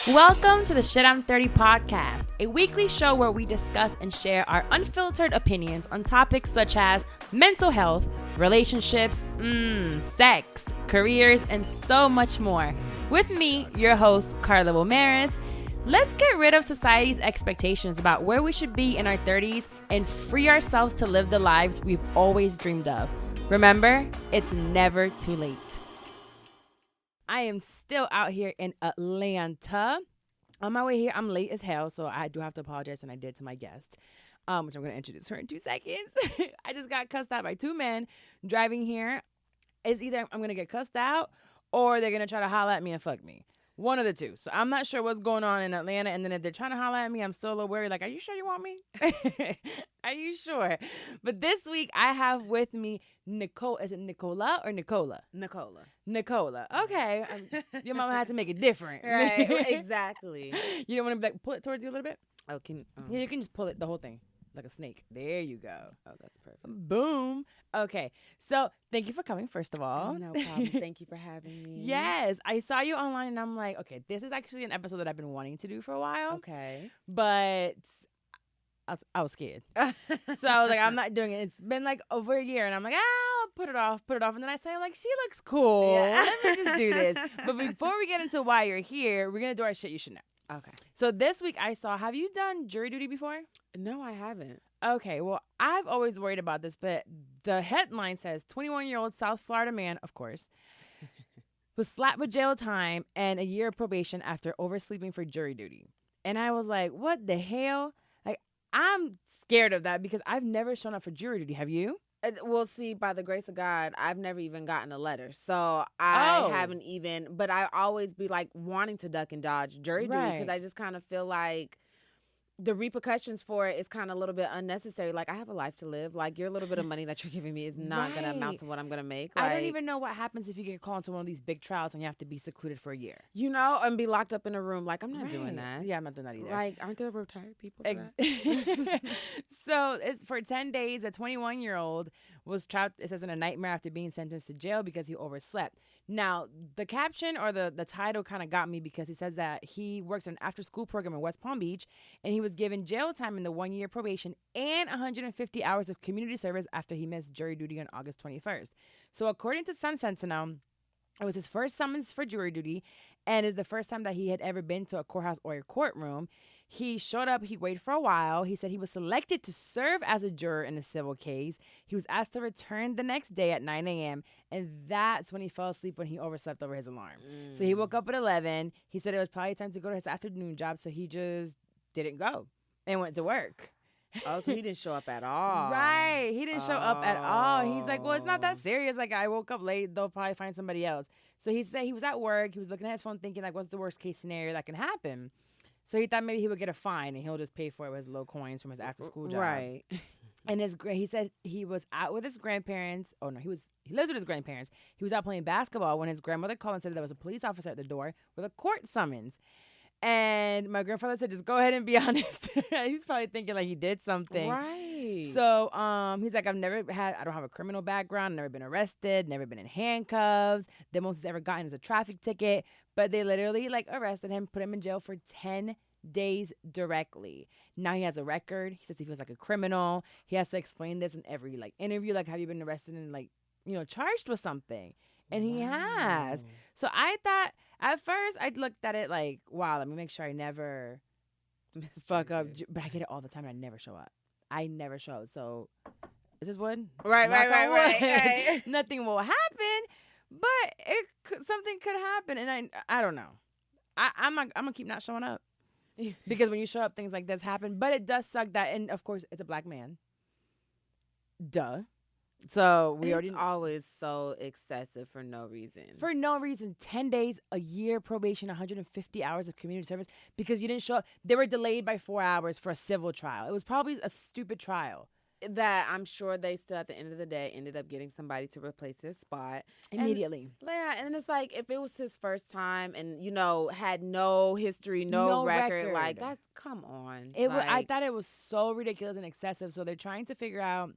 Welcome to the Shit I'm 30 podcast, a weekly show where we discuss and share our unfiltered opinions on topics such as mental health, relationships, sex, careers, and so much more. With me, your host, Carla Womaris. Let's get rid of society's expectations about where we should be in our 30s and free ourselves to live the lives we've always dreamed of. Remember, it's never too late. I am still out here in Atlanta. On my way here, I'm late as hell, so I do have to apologize, and I did to my guest, which I'm going to introduce her in 2 seconds. I just got cussed out by 2 men driving here. It's either I'm going to get cussed out or they're going to try to holler at me and fuck me. One of the two. So I'm not sure what's going on in Atlanta, and then if they're trying to holler at me, I'm still a little worried. Like, are you sure you want me? Are you sure? But this week, I have with me Nicola. Is it Nicola or Nicola? Nicola. Okay. Your mama had to make it different. Right, exactly. You don't want to pull it towards you a little bit? Oh, Yeah, you can just pull it, the whole thing, like a snake. There you go. Oh, that's perfect. Boom. Okay. So thank you for coming, first of all. No problem. Thank you for having me. Yes. I saw you online, and I'm like, okay, this is actually an episode that I've been wanting to do for a while. Okay. But I was scared. So I was like, I'm not doing it. It's been like over a year, and I'm like, I'll put it off. And then I say, like, she looks cool. Yeah. Let me just do this. But before we get into why you're here, we're going to do our shit you should know. Okay. So this week I saw, have you done jury duty before? No, I haven't. Okay, well, I've always worried about this, but the headline says 21-year-old South Florida man, of course, was slapped with jail time and a year of probation after oversleeping for jury duty. And I was like, what the hell? Like, I'm scared of that because I've never shown up for jury duty. Have you? Well, see, by the grace of God, I've never even gotten a letter. So I haven't even, but I always be like wanting to duck and dodge jury duty because I just kind of feel like the repercussions for it is kind of a little bit unnecessary. Like, I have a life to live. Like, your little bit of money that you're giving me is not going to amount to what I'm going to make. Like, I don't even know what happens if you get called into one of these big trials and you have to be secluded for a year. You know, and be locked up in a room. Like, I'm not doing that. Yeah, I'm not doing that either. Like, aren't there retired people for that? So, it's for 10 days, a 21-year-old was trapped, it says, in a nightmare after being sentenced to jail because he overslept. Now, the caption or the title kind of got me because he says that he works an after-school program in West Palm Beach, and he was given jail time in the 1-year probation and 150 hours of community service after he missed jury duty on August 21st. So according to Sun Sentinel, it was his first summons for jury duty and is the first time that he had ever been to a courthouse or a courtroom. He showed up, he waited for a while. He said he was selected to serve as a juror in a civil case. He was asked to return the next day at 9 a.m., and that's when he fell asleep when he overslept over his alarm. So he woke up at 11. He said it was probably time to go to his afternoon job, so he just didn't go and went to work. Oh, so he didn't show up at all. Right. He didn't show up at all. He's like, well, it's not that serious. Like, I woke up late. They'll probably find somebody else. So he said he was at work. He was looking at his phone thinking, like, what's the worst case scenario that can happen? So he thought maybe he would get a fine and he'll just pay for it with his little coins from his after-school job. Right. And he said he was out with his grandparents. Oh, no, he lives with his grandparents. He was out playing basketball when his grandmother called and said there was a police officer at the door with a court summons. And my grandfather said, just go ahead and be honest. He's probably thinking like he did something. Right. So he's like, I don't have a criminal background, never been arrested, never been in handcuffs. The most he's ever gotten is a traffic ticket. But they literally like arrested him, put him in jail for 10 days directly. Now he has a record. He says he feels like a criminal. He has to explain this in every like interview. Like, have you been arrested and like, charged with something? And he has. So I thought at first I looked at it like, wow, let me make sure I never fuck up. But I get it all the time and I never show up. So is this wood? Right. Nothing will happen, but something could happen. And I don't know. I'm gonna keep not showing up because when you show up, things like this happen. But it does suck that, and of course, it's a black man. Duh. So it's always so excessive for no reason. 10 days, a year probation, 150 hours of community service because you didn't show up. They were delayed by 4 hours for a civil trial. It was probably a stupid trial. That I'm sure they still, at the end of the day, ended up getting somebody to replace his spot immediately. And it's like, if it was his first time and, had no history, no record, like, that's, come on. I thought it was so ridiculous and excessive. So they're trying to figure out,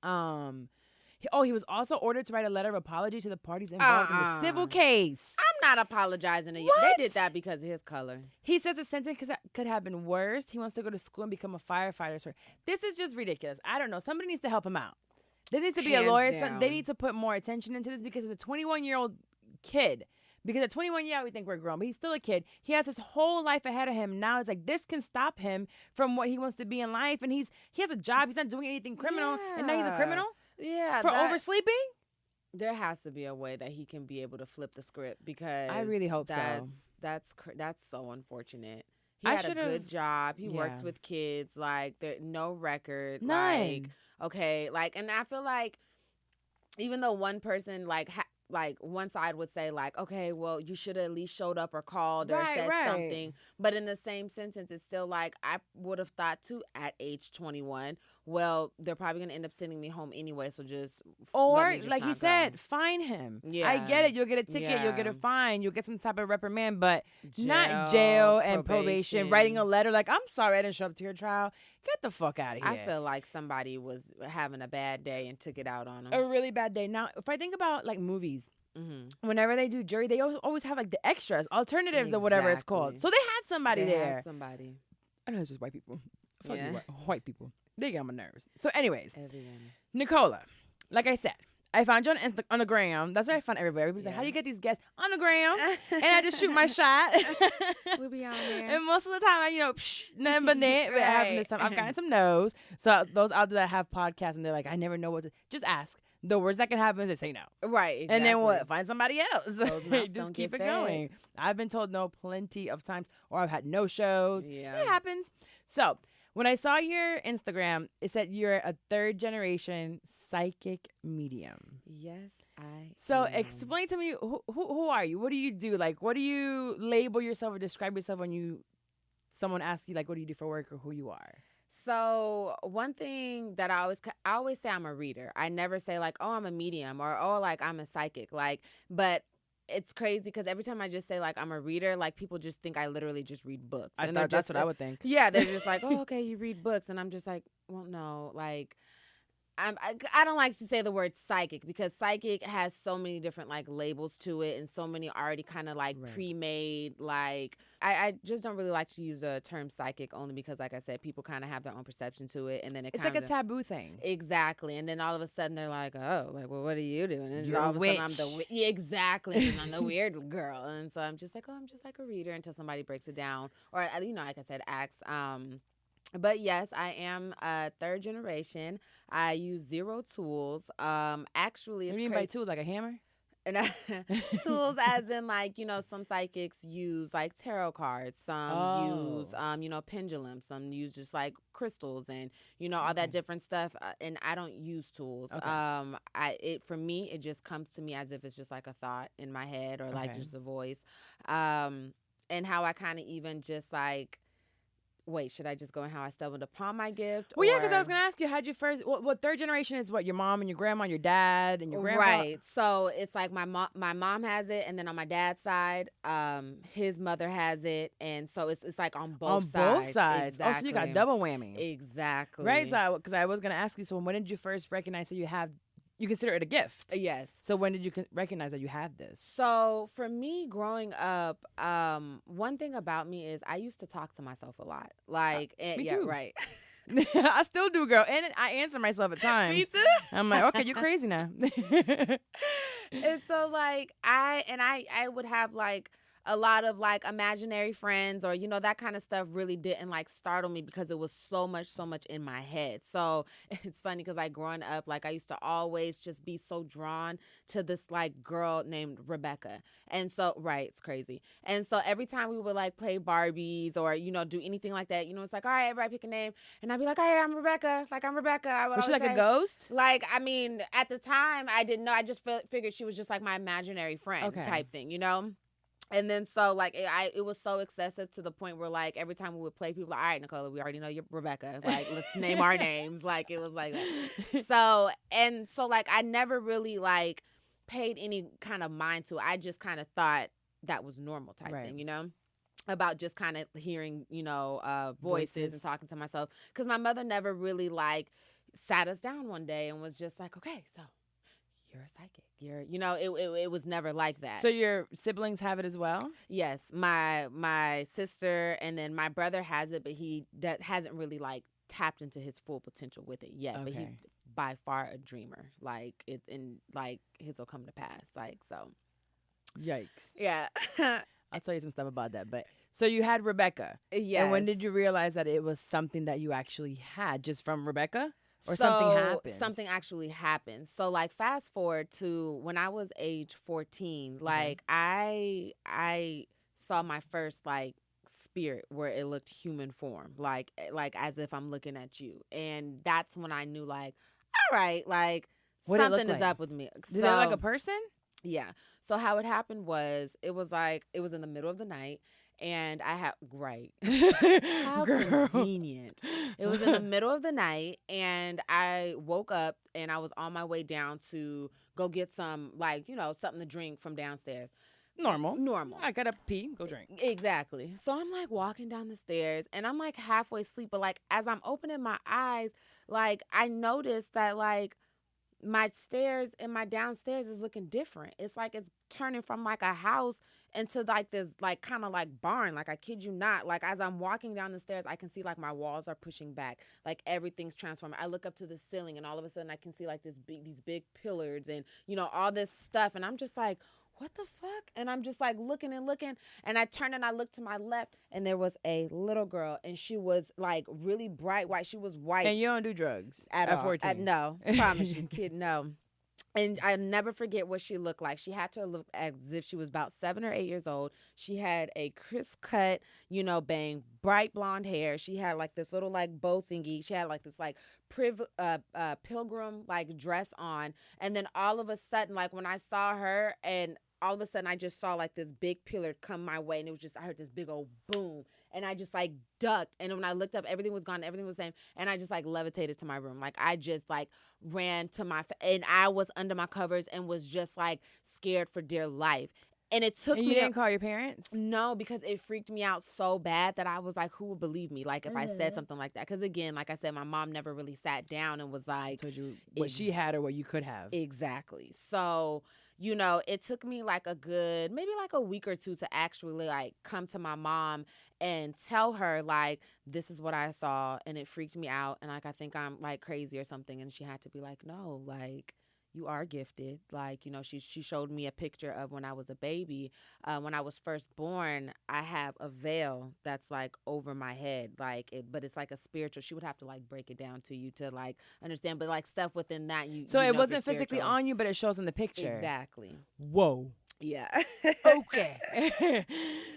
he was also ordered to write a letter of apology to the parties involved in the civil case. I'm not apologizing to you. They did that because of his color. He says the sentence could have been worse. He wants to go to school and become a firefighter. This is just ridiculous. I don't know. Somebody needs to help him out. There needs to be a lawyer. They need to put more attention into this because it's a 21-year-old kid. Because at 21, we think we're grown, but he's still a kid. He has his whole life ahead of him. Now it's like this can stop him from what he wants to be in life. And he has a job. He's not doing anything criminal. And now he's a criminal? Yeah. For oversleeping? There has to be a way that he can be able to flip the script because I really hope that's so unfortunate. He had a good job. He works with kids. Like, there no record. None. Like, okay. Like, and I feel like even though one person, like one side would say, like, okay, well, you should have at least showed up or called or said something. But in the same sentence, it's still like, I would have thought too at age 21, well, they're probably going to end up sending me home anyway, so like he said, fine him. Yeah. I get it. You'll get a ticket. You'll get a fine. You'll get some type of reprimand, but not jail and probation. Writing a letter like, I'm sorry I didn't show up to your trial. Get the fuck out of here. I feel like somebody was having a bad day and took it out on him. A really bad day. Now, if I think about like movies, whenever they do jury, they always have like the extras, alternatives or whatever it's called. So they had somebody there. I know it's just white people. White people. They get on my nerves. So anyways, Nicola, like I said, I found you on the gram. That's where I found everybody. Everybody's like, how do you get these guests on the gram? And I just shoot my shot. We'll be on there. And most of the time, nothing but net. But having this time, I've gotten some no's. So those out there that have podcasts and they're like, I never know what to, just ask. The worst that can happen is they say no. Right. Exactly. And then what? Find somebody else. Just keep it going. I've been told no plenty of times, or I've had no shows. Yeah. It happens. So when I saw your Instagram, it said you're a third-generation psychic medium. Yes, So explain to me, who are you? What do you do? Like, what do you label yourself or describe yourself when someone asks you, like, what do you do for work or who you are? So one thing that I always say I'm a reader. I never say like, oh, I'm a medium or, oh, like I'm a psychic. Like, but it's crazy because every time I just say like I'm a reader, like people just think I literally just read books. I thought that's what I would think. Yeah, they're just like, oh, okay, you read books. And I'm just like, well, no, like I don't like to say the word psychic because psychic has so many different like labels to it and so many already kind of like pre-made. Like I just don't really like to use the term psychic only because, like I said, people kind of have their own perception to it, and then it's like a taboo thing. Exactly, and then all of a sudden they're like, oh, like, well, what are you doing? And all of a sudden I'm the exactly, and I'm the weird girl, and so I'm just like, oh, I'm just like a reader until somebody breaks it down, or like I said, asks. But yes, I am third generation. I use zero tools. Actually, it's what do you mean by tools? Like a hammer? And tools as in like, some psychics use like tarot cards. Some use, pendulums. Some use just like crystals and, all that different stuff. And I don't use tools. Okay. For me, it just comes to me as if it's just like a thought in my head or like just a voice. And how I kind of even just like, wait, should I just go in how I stumbled upon my gift? Well, yeah, because I was going to ask you, how'd you first, what third generation is what, your mom and your grandma, your dad and your grandpa? Right. So it's like my mom has it, and then on my dad's side, his mother has it, and so it's like on both sides. On both sides. Exactly. Oh, so you got double whammy. Exactly. Right, so because I was going to ask you, so when did you first recognize that you consider it a gift? Yes. So when did you recognize that you had this? So for me, growing up, one thing about me is I used to talk to myself a lot. Like, me too. Right. I still do, girl. And I answer myself at times. Me too. I'm like, okay, you're crazy now. And so like I would have like a lot of like imaginary friends or, that kind of stuff really didn't like startle me because it was so much in my head. So it's funny because like growing up, like I used to always just be so drawn to this like girl named Rebecca. And so, right, it's crazy. And so every time we would like play Barbies or, do anything like that, it's like, all right, everybody pick a name. And I'd be like, all right, I'm Rebecca. Like, I'm Rebecca. Was she like a ghost? Like, I mean, at the time I didn't know. I just figured she was just like my imaginary friend type thing, And then so like it was so excessive to the point where like every time we would play, people were like, all right, Nicola, we already know you're Rebecca. Like, let's name our names. Like, it was like that. So like I never really like paid any kind of mind to it. I just kind of thought that was normal type thing, about just kind of hearing, voices and talking to myself. Because my mother never really like sat us down one day and was just like, okay, so you're a psychic. It was never like that. So your siblings have it as well? Yes, my sister, and then my brother has it, but that hasn't really like tapped into his full potential with it yet. Okay. But he's by far a dreamer. Like it's in like his will come to pass. Like so. Yikes. Yeah. I'll tell you some stuff about that. But so you had Rebecca. Yes. And when did you realize that it was something that you actually had just from Rebecca? Or something happened? Something actually happened. So like fast forward to when I was age 14, like I saw my first like spirit where it looked human form, like as if I'm looking at you. And that's when I knew like, all right, like something is up with me. Did it look like a person? Yeah. So how it happened was it was in the middle of the night. And I had how convenient. It was in the middle of the night, and I woke up, and I was on my way down to go get some, like, something to drink from downstairs. Normal. I got to pee, go drink. Exactly. So I'm like walking down the stairs, and I'm like halfway asleep, but like as I'm opening my eyes, like I noticed that like my stairs and my downstairs is looking different. It's like it's turning from like a house into like this like kind of like barn. Like I kid you not, like as I'm walking down the stairs, I can see like my walls are pushing back, like everything's transforming. I look up to the ceiling, and all of a sudden I can see like these big pillars and all this stuff, and I'm just like, what the fuck? And I'm just like looking, and I turned and I looked to my left, and there was a little girl, and she was like really bright white. She was white. And you don't do drugs at all. 14? No, promise you, kid, no. And I never forget what she looked like. She had to look as if she was about 7 or 8 years old. She had a crisp cut, bang, bright blonde hair. She had like this little like bow thingy. She had like this like pilgrim like dress on. And then all of a sudden, like when I saw her, and all of a sudden I just saw like this big pillar come my way, and it was just, I heard this big old boom, and I just like ducked, and when I looked up, everything was gone, everything was the same, and I just like levitated to my room. Like I just like ran to and I was under my covers and was just like scared for dear life. And it took me. And you didn't call your parents? No, because it freaked me out so bad that I was like, who would believe me? Like if I said something like that. Because again, like I said, my mom never really sat down and was like, told you what she had or what you could have. Exactly. So, it took me like maybe like a week or two to actually like come to my mom and tell her like, this is what I saw, and it freaked me out, and like I think I'm like crazy or something. And she had to be like, no, like you are gifted. Like, she showed me a picture of when I was a baby. When I was first born, I have a veil that's like over my head, but it's like a spiritual. She would have to like break it down to you to like understand, but like stuff within that So it wasn't physically on you, but it shows in the picture. Exactly. Whoa. Yeah. Okay.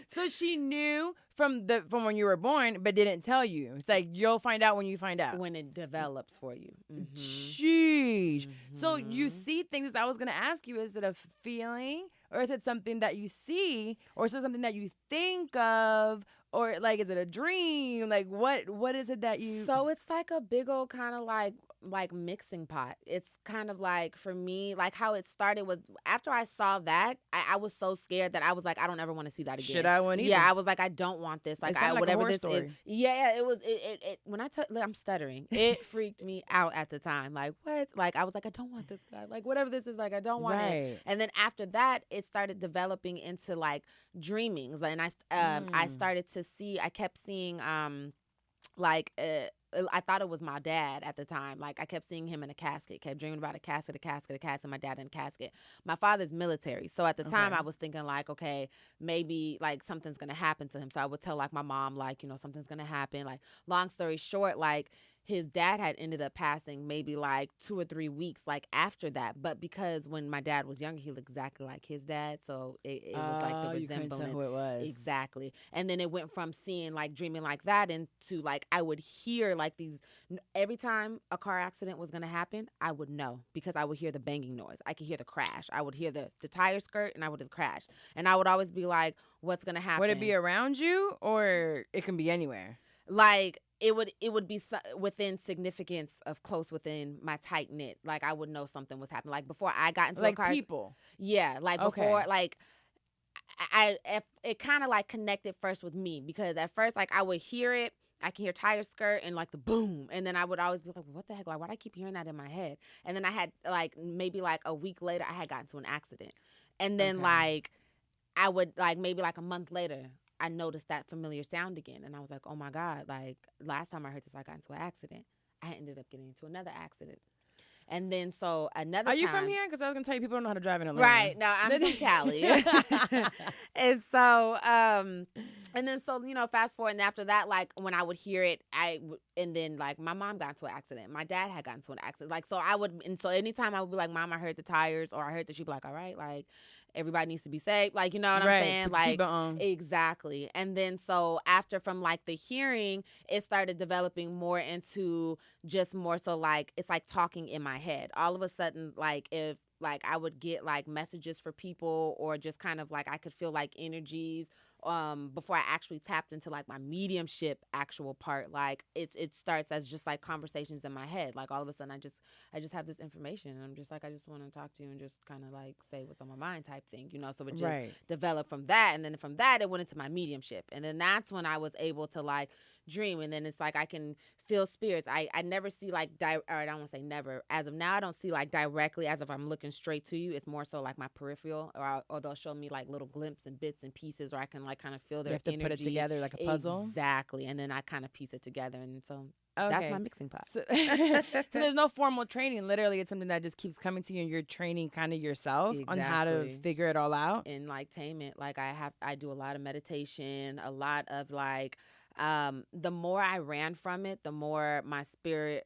So she knew from when you were born, but didn't tell you. It's like you'll find out when you find out. When it develops for you. Mm-hmm. Sheesh. Mm-hmm. So you see things. I was gonna ask you: is it a feeling, or is it something that you see, or is it something that you think of, or like is it a dream? Like what is it that you? So it's like a big old kind of like mixing pot. It's kind of like, for me, like how it started was after I saw that, I was so scared that I was like, I don't ever want to see that again. Shit, I wouldn't either. Yeah, I was like, I don't want this. Like, whatever this story. is. Yeah, it was. It when I'm stuttering. It freaked me out at the time. Like what? Like I was like, I don't want this guy. Like whatever this is, like I don't want it. And then after that, it started developing into like dreamings, and I started to see. I kept seeing I thought it was my dad at the time. Like, I kept seeing him in a casket, kept dreaming about a casket, and my dad in a casket. My father's military. So at the time, I was thinking, like, okay, maybe, like, something's going to happen to him. So I would tell, like, my mom, like, something's going to happen. Like, long story short, like, his dad had ended up passing maybe like 2 or 3 weeks like after that. But because when my dad was younger, he looked exactly like his dad. So it was like the resemblance. You couldn't tell who it was. Exactly. And then it went from seeing like dreaming like that into like I would hear like these every time a car accident was going to happen, I would know because I would hear the banging noise. I could hear the crash. I would hear the tire skirt and I would hear the crash. And I would always be like, what's going to happen? Would it be around you or it can be anywhere? Like it would be within significance of close within my tight knit. Like I would know something was happening. Like before I got into like a car. People. Yeah, like before, like it kind of like connected first with me because at first like I would hear it I can hear tires skirt and like the boom. And then I would always be like, well, what the heck? Like, why do I keep hearing that in my head? And then I had like maybe like a week later, I had gotten into an accident. And then like I would like maybe like a month later, I noticed that familiar sound again. And I was like, oh my God, like last time I heard this, I got into an accident. I ended up getting into another accident. And then so another time. Are you from here? Because I was going to tell you people don't know how to drive in Atlanta. Right. No, I'm from Cali. And so, and then so, you know, fast forward. And after that, like when I would hear it, and then like my mom got into an accident. My dad had gotten into an accident. Like, so I would, and so anytime I would be like, Mom, I heard the tires, or I heard that, she'd be like, all right, like everybody needs to be safe. Like, you know what I'm saying? Like, exactly. And then so after from like the hearing, it started developing more into just more so like, it's like talking in my head. All of a sudden, like if like I would get like messages for people, or just kind of like I could feel like energies before I actually tapped into like my mediumship actual part. Like it starts as just like conversations in my head. Like all of a sudden I just have this information, and I'm just like, I just want to talk to you and just kind of like say what's on my mind type thing, you know. So it just developed from that, and then from that it went into my mediumship, and then that's when I was able to like dream. And then it's like I can feel spirits. I never see like or I don't want to say never. As of now, I don't see like directly as if I'm looking straight to you. It's more so like my peripheral, or they'll show me like little glimpses and bits and pieces, or I can like kind of feel their energy. You have to put it together like a puzzle. Exactly. And then I kind of piece it together, and so that's my mixing pot. So there's no formal training. Literally, it's something that just keeps coming to you, and you're training kind of yourself on how to figure it all out. And like tame it. Like I do a lot of meditation, a lot of like the more I ran from it, the more my spirit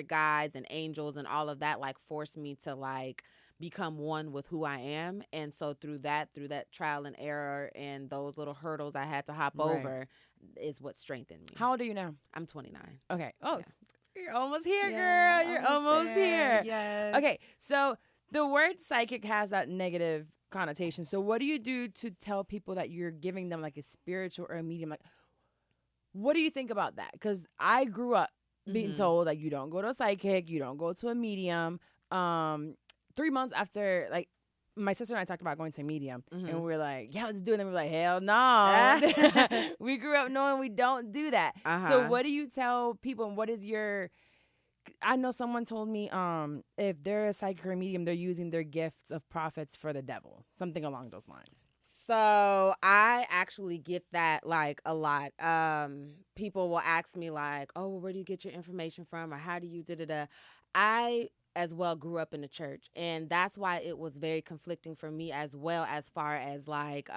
guides and angels and all of that like forced me to like become one with who I am. And so through that trial and error and those little hurdles I had to hop over is what strengthened me. How old are you now? I'm 29. Okay. Oh, yeah. You're almost here, girl. You're almost here. Yes. Okay. So the word psychic has that negative connotation. So what do you do to tell people that you're giving them like a spiritual or a medium? Like, what do you think about that? Because I grew up being told like you don't go to a psychic, you don't go to a medium. 3 months after, like, my sister and I talked about going to a medium, and we were like, yeah, let's do it. And then we were like, hell no. We grew up knowing we don't do that. So what do you tell people, and what is your, I know someone told me if they're a psychic or a medium, they're using their gifts of prophets for the devil, something along those lines. So I actually get that like a lot. People will ask me like, oh, well, where do you get your information from, or how do you da-da-da. I as well grew up in the church, and that's why it was very conflicting for me as well, as far as like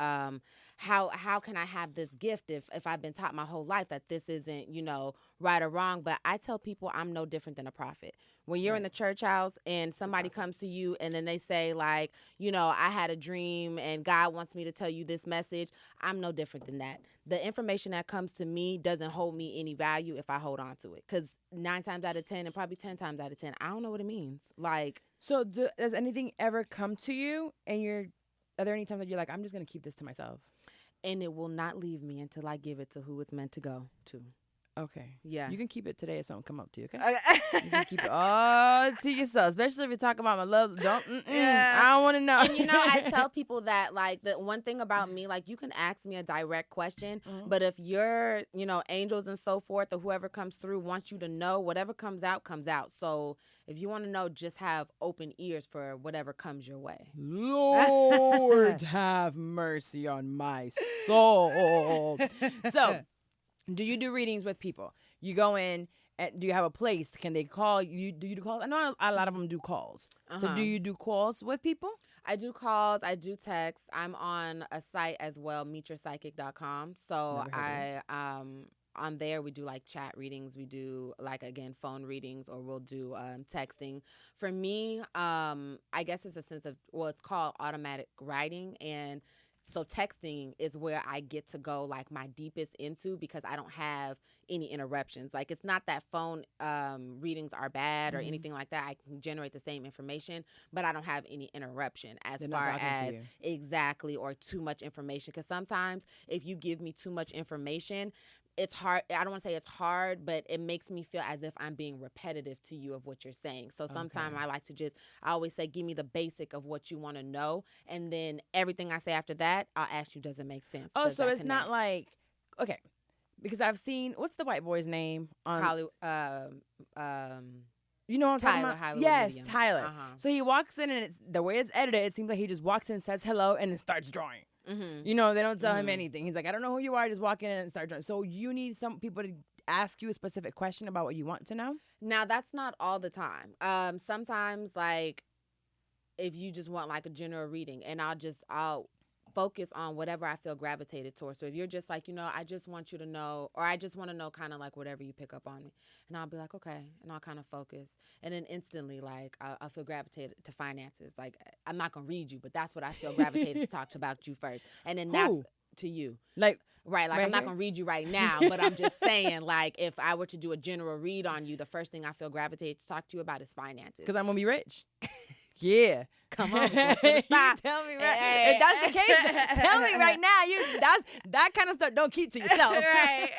how can I have this gift if I've been taught my whole life that this isn't, you know, right or wrong. But I tell people I'm no different than a prophet. When you're in the church house and somebody comes to you and then they say like, you know, I had a dream and God wants me to tell you this message, I'm no different than that. The information that comes to me doesn't hold me any value if I hold on to it, because 9 times out of 10 and probably 10 times out of 10, I don't know what it means. Like, so does anything ever come to you and are there any times that you're like, I'm just going to keep this to myself? And it will not leave me until I give it to who it's meant to go to. Okay. Yeah. You can keep it today if something come up to you, okay? You can keep it all to yourself, especially if you're talking about my love. I don't want to know. And, you know, I tell people that, like, the one thing about me, like, you can ask me a direct question, but if you're, you know, angels and so forth, or whoever comes through wants you to know, whatever comes out, comes out. So if you want to know, just have open ears for whatever comes your way. Lord, have mercy on my soul. So, do you do readings with people? You go in, and do you have a place? Can they call you? Do you do calls? I know a lot of them do calls. So do you do calls with people? I do calls. I do texts. I'm on a site as well, meetyourpsychic.com. So on there we do like chat readings. We do like, again, phone readings, or we'll do texting. For me, I guess it's a sense of, well, it's called automatic writing, and so texting is where I get to go like my deepest into, because I don't have any interruptions. Like, it's not that phone readings are bad or anything like that. I can generate the same information, but I don't have any interruption as far as exactly, or too much information. Because sometimes if you give me too much information, it's hard. I don't want to say it's hard, but it makes me feel as if I'm being repetitive to you of what you're saying. So sometimes I like to I always say, give me the basic of what you want to know. And then everything I say after that, I'll ask you, does it make sense? Oh, so it's not like, okay, because I've seen, what's the white boy's name? Hollywood. You know what I'm talking about? Hollywood yes, Medium. Tyler. So he walks in, and it's the way it's edited. It seems like he just walks in, says hello, and then starts drawing. You know, they don't tell him anything. He's like, I don't know who you are. Just walk in and start drawing. So you need some people to ask you a specific question about what you want to know. Now that's not all the time. Sometimes like if you just want like a general reading, and I'll focus on whatever I feel gravitated towards. So if you're just like, I just want you to know, or I just want to know kind of like whatever you pick up on me, and I'll be like, okay, and I'll kind of focus, and then instantly like I'll feel gravitated to finances. Like I'm not gonna read you, but that's what I feel gravitated to talk about you first, and then that's to you. Like right, like right I'm not here? gonna read you right now, but I'm just saying like if I were to do a general read on you, the first thing I feel gravitated to talk to you about is finances. Because I'm gonna be rich. Yeah. Come on, you tell me right. If that's the case, tell me right now. That kind of stuff don't keep to yourself. Right.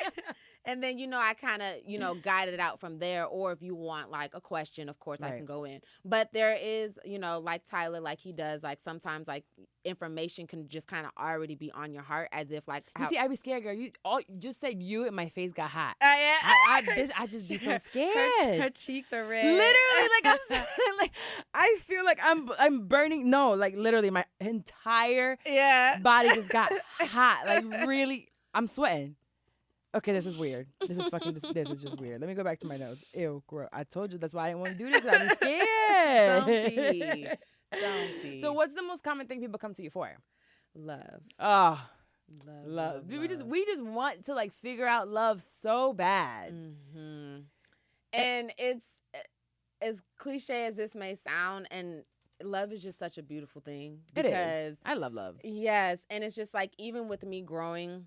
And then, I kind of, guide it out from there. Or if you want like a question, of course, I can go in. But there is, like Tyler, like he does, like sometimes like information can just kind of already be on your heart as if like. You see, I be scared, girl. You just said you and my face got hot. Yeah. I just be so scared. Her cheeks are red. Literally, like I'm so, like I feel like I'm burning. No, like literally, my entire body just got hot. Like really, I'm sweating. Okay, this is weird. This is just weird. Let me go back to my notes. Ew, gross. I told you that's why I didn't want to do this. I'm scared. Don't be. So what's the most common thing people come to you for? Love. Oh, love. We just want to like figure out love so bad. And it's as cliche as this may sound, and love is just such a beautiful thing. Because, it is. I love love. Yes, and it's just like even with me growing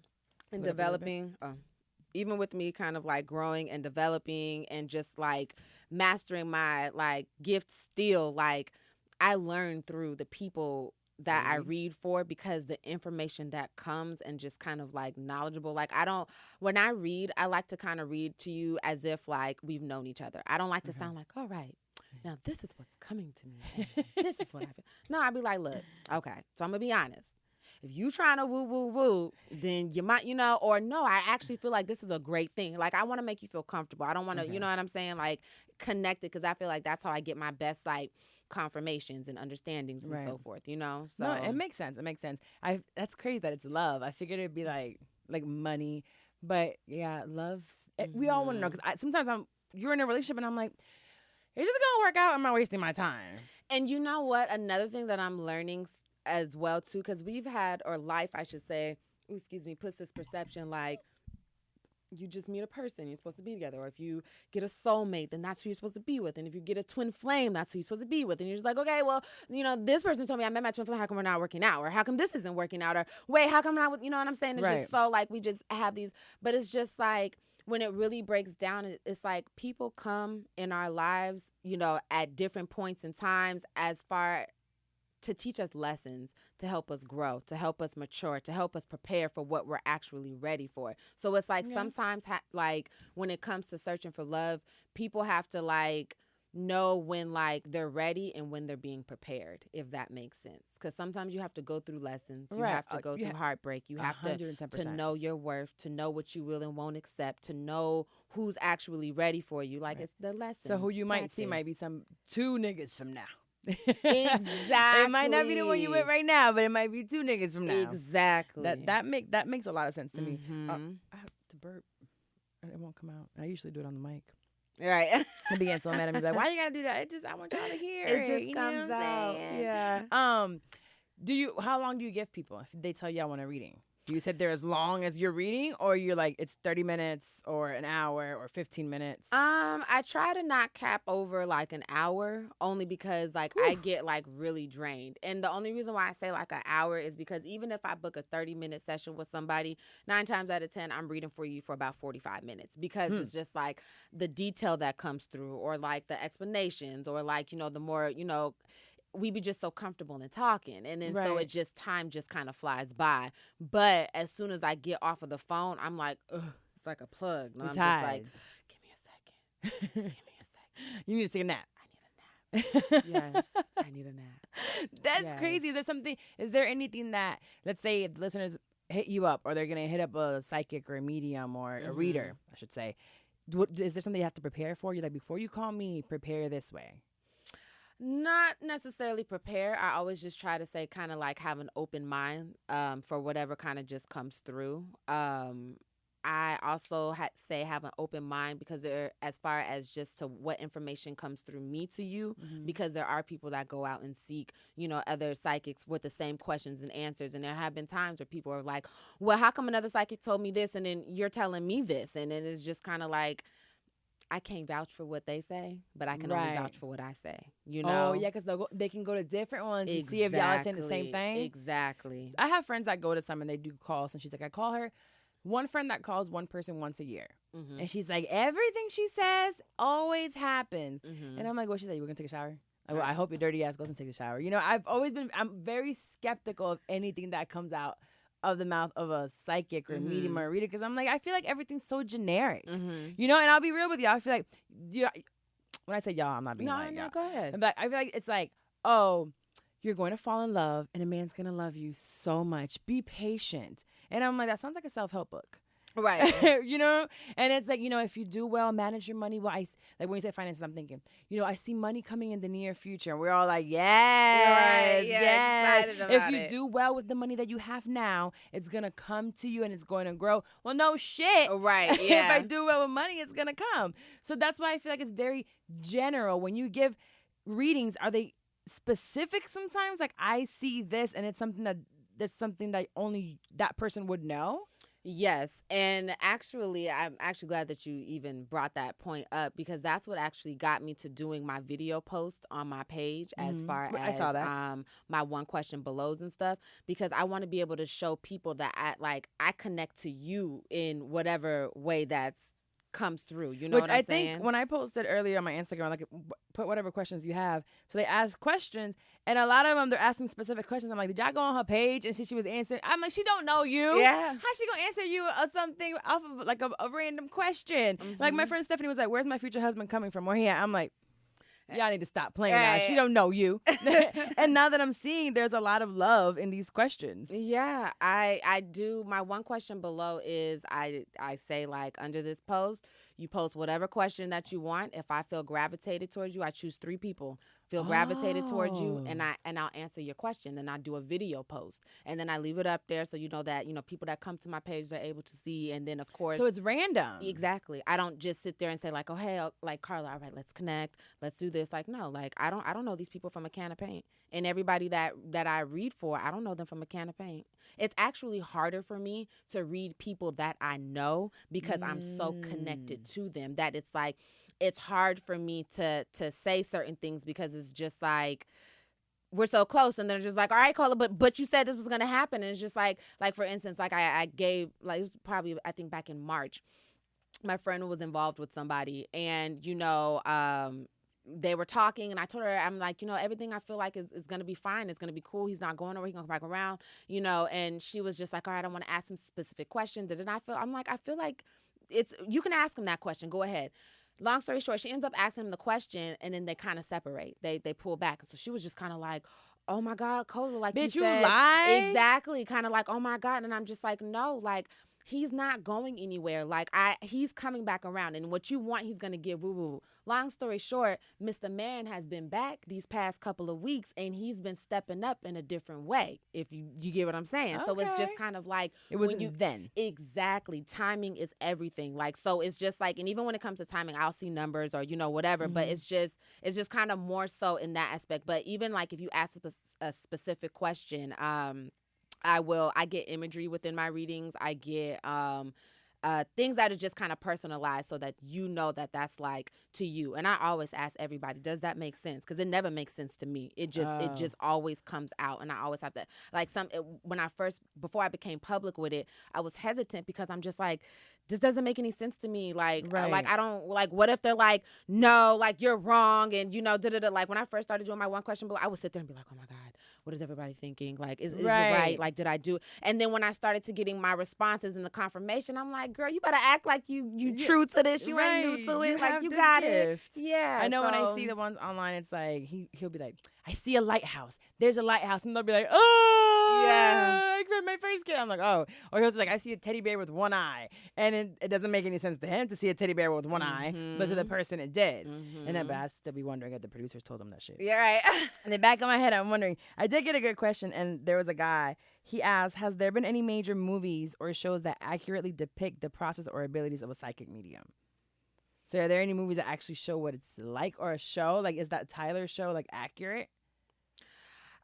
and developing, even with me kind of like growing and developing and just like mastering my like gift still, like I learned through the people that I read for, because the information that comes and just kind of like knowledgeable. Like when I read, I like to kind of read to you as if like we've known each other. I don't like to sound like, all right, now this is what's coming to me. This is what I feel. No, I'd be like, look, okay, so I'm going to be honest. If you trying to woo, then you might, or no, I actually feel like this is a great thing. Like, I want to make you feel comfortable. I don't want to, you know what I'm saying? Like, connected, because I feel like that's how I get my best, like, confirmations and understandings and so forth, So no, it makes sense. That's crazy that it's love. I figured it'd be like money, but yeah, love. We all want to know, because sometimes you're in a relationship and I'm like, it's just gonna work out. I'm not wasting my time. And you know what? Another thing that I'm learning as well too, because we've had, or life I should say, puts this perception like you just meet a person, you're supposed to be together. Or if you get a soulmate, then that's who you're supposed to be with. And if you get a twin flame, that's who you're supposed to be with. And you're just like, okay, well, this person told me I met my twin flame. How come we're not working out? Or how come this isn't working out? Or wait, how come not? You know what I'm saying? It's just so like we just have these, but it's just like when it really breaks down, it's like people come in our lives, at different points in times as far to teach us lessons, to help us grow, to help us mature, to help us prepare for what we're actually ready for. So it's like sometimes like when it comes to searching for love, people have to like know when like they're ready and when they're being prepared, if that makes sense. Because sometimes you have to go through lessons. You have to go through heartbreak. You have to know your worth, to know what you will and won't accept, to know who's actually ready for you. Like it's the lessons. So who you might see might be some 2 niggas from now. Exactly. It might not be the one you with right now, but it might be 2 niggas from now. Exactly. That makes a lot of sense to me. I have to burp. It won't come out. I usually do it on the mic. Right. I'll be getting so mad at me. Like, why you gotta do that? I want y'all to hear it. It just comes out. Yeah. How long do you give people if they tell you I want a reading? Do you sit there as long as you're reading, or you're like it's 30 minutes or an hour or 15 minutes? I try to not cap over like an hour, only because like I get like really drained. And the only reason why I say like an hour is because even if I book a 30-minute session with somebody, 9 times out of 10 I'm reading for you for about 45 minutes, because it's just like the detail that comes through, or like the explanations, or like the more we be just so comfortable in talking, and then so it just time just kind of flies by. But as soon as I get off of the phone, I'm like, ugh, it's like a plug. No, I'm just like, give me a second. Give me a second. You need to take a nap. I need a nap. Yes, I need a nap. That's crazy. Is there anything that, let's say if the listeners hit you up, or they're gonna hit up a psychic or a medium or a reader, I should say, is there something you have to prepare for? You're like, before you call me, prepare this way. Not necessarily prepare. I always just try to say kind of like have an open mind for whatever kind of just comes through. I also say have an open mind because as far as just to what information comes through me to you, because there are people that go out and seek, other psychics with the same questions and answers. And there have been times where people are like, well, how come another psychic told me this and then you're telling me this? And then it's just kind of like, I can't vouch for what they say, but I can only vouch for what I say, Oh, yeah, because they can go to different ones to see if y'all are saying the same thing. Exactly. I have friends that go to some and they do calls, and she's like, I call her. One friend that calls one person once a year. And she's like, everything she says always happens. And I'm like, what she said? You were going to take a shower? Like, well, I hope your dirty ass goes and takes a shower. I'm very skeptical of anything that comes out of the mouth of a psychic or medium or a reader, because I'm like, I feel like everything's so generic. And I'll be real with y'all. I feel like, when I say y'all, I'm not being like y'all. No, go ahead. But I feel like it's like, oh, you're going to fall in love and a man's going to love you so much. Be patient. And I'm like, that sounds like a self-help book. Right. And it's like, if you do well, manage your money well. Like when you say finances, I'm thinking, I see money coming in the near future. And we're all like, yes, yes. If you do well with the money that you have now, it's going to come to you and it's going to grow. Well, no shit. Right, yeah. If I do well with money, it's going to come. So that's why I feel like it's very general. When you give readings, are they specific sometimes? Like, I see this and it's something that only that person would know? Yes. And actually, I'm actually glad that you even brought that point up, because that's what actually got me to doing my video post on my page as far as I saw that. My one question belows and stuff, because I want to be able to show people that I connect to you in whatever way that's comes through. You know Which what I'm I saying? think when I posted earlier on my Instagram, like, put whatever questions you have. So they ask questions, and a lot of them, they're asking specific questions. I'm like, did y'all go on her page and see she was answering? I'm like, she don't know you. Yeah. How she gonna answer you something off of like a random question? Like my friend Stephanie was like, where's my future husband coming from? Where he at? I'm like, y'all need to stop playing now. She don't know you. And now that I'm seeing there's a lot of love in these questions. Yeah, I do. My one question below is I say, like, under this post, you post whatever question that you want. If I feel gravitated towards you, I choose 3 people. Feel gravitated towards you, and I'll answer your question. Then I do a video post, and then I leave it up there so that people that come to my page are able to see. And then of course, so it's random. Exactly. I don't just sit there and say like, oh hey, like Carla, all right, let's connect, let's do this. Like, no, like I don't know these people from a can of paint, and everybody that I read for, I don't know them from a can of paint. It's actually harder for me to read people that I know because I'm so connected to them that it's like, it's hard for me to say certain things because it's just like we're so close, and they're just like, all right, Cola, but you said this was gonna happen, and it's just like for instance, like I gave, like, it was probably I think back in March, my friend was involved with somebody, and they were talking, and I told her, I'm like, everything I feel like is gonna be fine. It's gonna be cool. He's not going nowhere. He's gonna come back around, and she was just like, all right, I want to ask him specific questions. And I feel like you can ask him that question. Go ahead. Long story short, she ends up asking him the question, and then they kind of separate. They pull back. So she was just kind of like, oh my God, Cola, like, bitch, you said, lie? Exactly. Kind of like, oh my God. And I'm just like, no, like, he's not going anywhere. Like, he's coming back around, and what you want, he's going to give woo-woo. Long story short, Mr. Man has been back these past couple of weeks, and he's been stepping up in a different way, if you get what I'm saying. Okay. So it's just kind of like, it wasn't then. Exactly. Timing is everything. Like, so it's just like, and even when it comes to timing, I'll see numbers or, whatever, but it's just kind of more so in that aspect. But even like, if you ask a specific question, I get imagery within my readings. I get things that are just kind of personalized so that that's like to you. And I always ask everybody, does that make sense? Because it never makes sense to me. It just always comes out, and I always have to before I became public with it, I was hesitant because I'm just like, this doesn't make any sense to me. Like, right. Like I don't like. What if they're like, no, like you're wrong, and Like when I first started doing my one question below, I would sit there and be like, oh my God, what is everybody thinking? Like, is it right? Like, did I do? And then when I started to getting my responses and the confirmation, I'm like, girl, you better act like you true to this. You ain't new to it. Like, you got gift. it. Yeah. I know when I see the ones online, it's like he'll be like, I see a lighthouse. There's a lighthouse. And they'll be like, oh, yeah, I read my first kid. I'm like, oh. Or he'll say, like, I see a teddy bear with one eye. And it doesn't make any sense to him to see a teddy bear with one eye, but to the person it did. And then, but I still be wondering if the producers told him that shit. Yeah, right. In the back of my head, I'm wondering. I did get a good question, and there was a guy. He asked, has there been any major movies or shows that accurately depict the process or abilities of a psychic medium? So are there any movies that actually show what it's like, or a show? Like, is that Tyler show, like, accurate?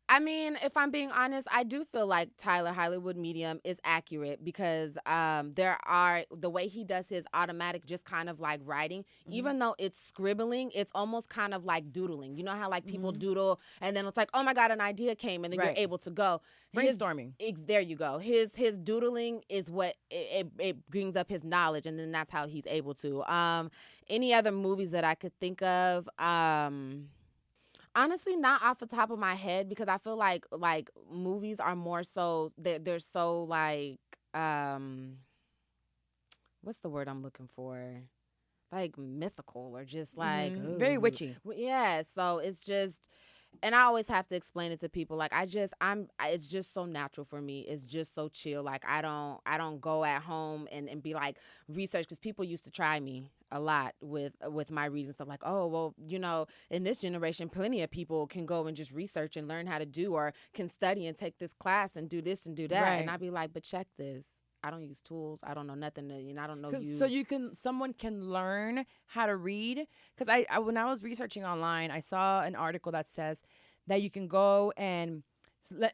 I mean, if I'm being honest, I do feel like Tyler Hollywood Medium is accurate because the way he does his automatic just kind of like writing, even though it's scribbling, it's almost kind of like doodling. You know how like people doodle and then it's like, oh my God, an idea came and then you're able to go. Brainstorming. There you go. His doodling is what it brings up his knowledge, and then that's how he's able to. Any other movies that I could think of? Honestly, not off the top of my head, because I feel like movies are more so they're so like what's the word I'm looking for? Like mythical or just like very witchy. Yeah, so it's just, and I always have to explain it to people. Like it's just so natural for me. It's just so chill. Like I don't go at home and be like research, because people used to try me a lot with my reading stuff, like, oh, well, you know, in this generation, plenty of people can go and just research and learn how to do, or can study and take this class and do this and do that. Right. And I'd be like, but check this. I don't use tools. I don't know nothing. I don't know you. So someone can learn how to read. Because I when I was researching online, I saw an article that says that you can go and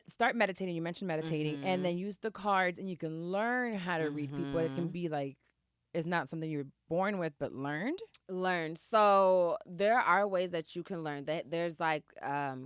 start meditating. You mentioned meditating, and then use the cards, and you can learn how to read people. It can be like, it's not something you're born with, but learned. So there are ways that you can learn. That there's like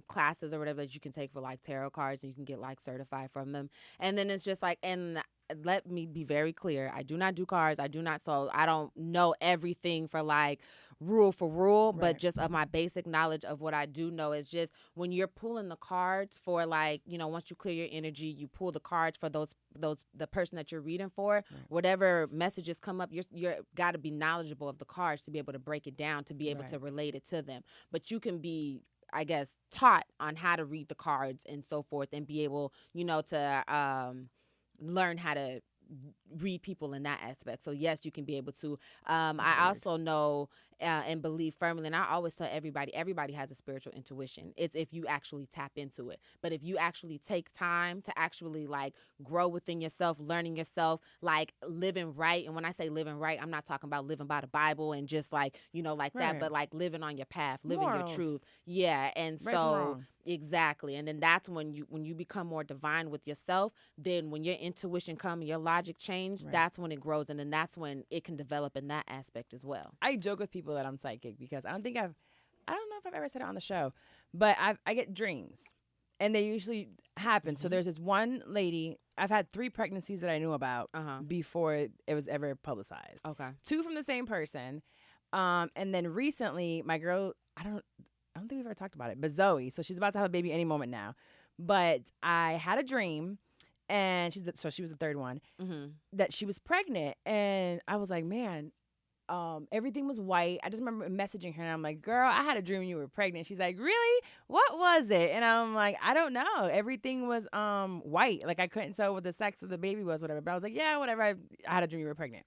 classes or whatever that you can take for like tarot cards, and you can get like certified from them. And then it's just like, and let me be very clear, I do not do cards. I don't know everything for like rule for rule, right. But just of my basic knowledge of what I do know is just when you're pulling the cards for, like, you know, once you clear your energy, you pull the cards for those the person that you're reading for, right. Whatever messages come up, you're got to be knowledgeable of the cards to be able to break it down, to be able right. to relate it to them. But you can be, I guess, taught on how to read the cards and so forth, and be able, you know, to learn how to read people in that aspect. So yes, you can be able to. I also know and believe firmly, and I always tell everybody has a spiritual intuition. It's if you actually tap into it. But if you actually take time to actually like grow within yourself, learning yourself, like living right. And when I say living right, I'm not talking about living by the Bible and just like, you know, like right. that, but like living on your path, living Morals. Your truth. Yeah. And right so exactly. And then that's when you become more divine with yourself, then when your intuition comes, your logic change, right. that's when it grows. And then that's when it can develop in that aspect as well. I joke with people that I'm psychic because I don't know if I've ever said it on the show, but I get dreams and they usually happen. Mm-hmm. So there's this one lady, I've had 3 pregnancies that I knew about before it was ever publicized. Okay. 2 from the same person. And then recently my girl, I don't think we've ever talked about it, but Zoe, so she's about to have a baby any moment now. But I had a dream, and she was the 3rd one, that she was pregnant. And I was like, man, everything was white. I just remember messaging her, and I'm like, girl, I had a dream you were pregnant. She's like, really? What was it? And I'm like, I don't know. Everything was white. Like, I couldn't tell what the sex of the baby was, whatever. But I was like, yeah, whatever. I had a dream you were pregnant.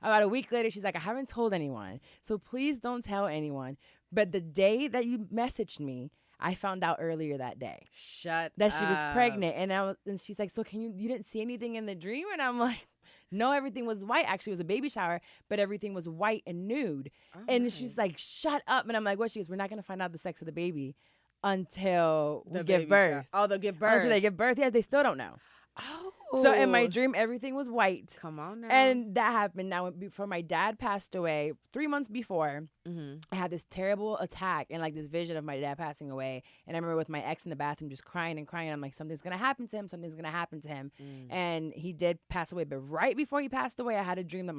About a week later, she's like, I haven't told anyone, so please don't tell anyone. But the day that you messaged me, I found out earlier that day. That she was pregnant. And she's like, so you didn't see anything in the dream? And I'm like, no, everything was white. Actually, it was a baby shower, but everything was white and nude. Oh, and nice. She's like, shut up. And I'm like, what? She goes, we're not going to find out the sex of the baby until we give birth. Oh, they'll give birth. Until they give birth. Yeah, they still don't know. Oh. So in my dream, everything was white. Come on now. And that happened. Now, before my dad passed away, 3 months before, I had this terrible attack and like this vision of my dad passing away. And I remember with my ex in the bathroom just crying and crying. I'm like, something's going to happen to him. Something's going to happen to him. And he did pass away. But right before he passed away, I had a dream that